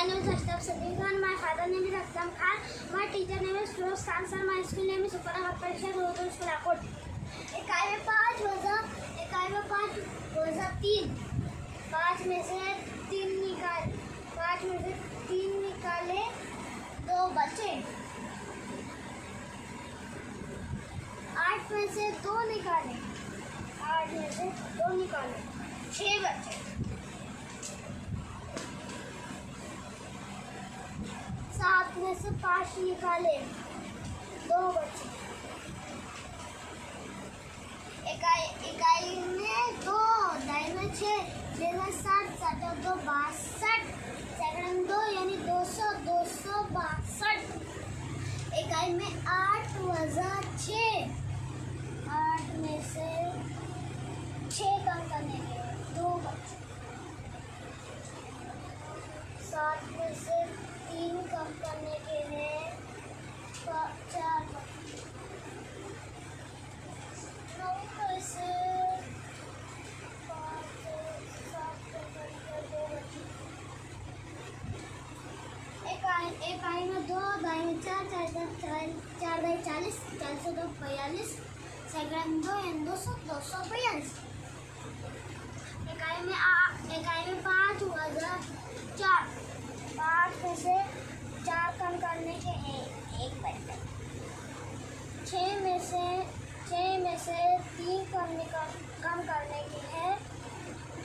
My name is Ashraf Sadiq Khan. My father name is Aslam Khan. My teacher name is Firoz Khan sir. My school name is Supara Harparisha Rural School Akot. इकाई में 5 वज़ा 3। 5 में से 3 निकाले 2 बचे। 8 में से 2 निकाले 6 बचे। 7 में से 5 निकाले 2 बचे। इकाई में 2, दाई में 6, 6 में 7, 7 और 2 62। सेकंड 2 यानी 200, 262। इकाई में 8 वज़ा 6। 8 में से 6 कम करने के 2 बचे। 7 में से 3 कम करने के लिए 4 बचे। 9 में से 5 7 कम करके 2 बचे। इकाई में 2, दाई में 4, 4 दाई 40, 40 2 42। सेकंड 2 यानी 200, 242। इकाई में 5 वज़ा 4। 5 में से 4 कम करने के 1 बचे। 6 में से 3 कम करने के हैं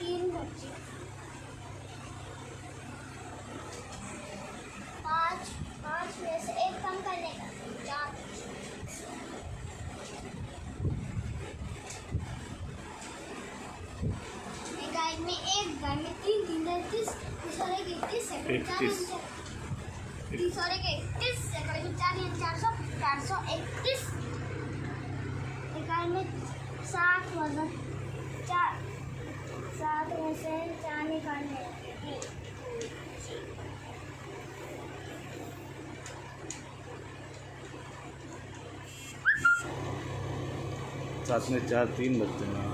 3 बचे। 5 में से 1 कम करने का 4 बचे। इकाई में 1, दाई में 3, 3 दाई 30, 30 और 1 31, सेकंड 4 30 और 1 31, सेकंड 4 यानी 400, 431। इकाई में 7 वज़ा 4। 7 में से 4 निकालने 7 में 4 3 बचते हैं।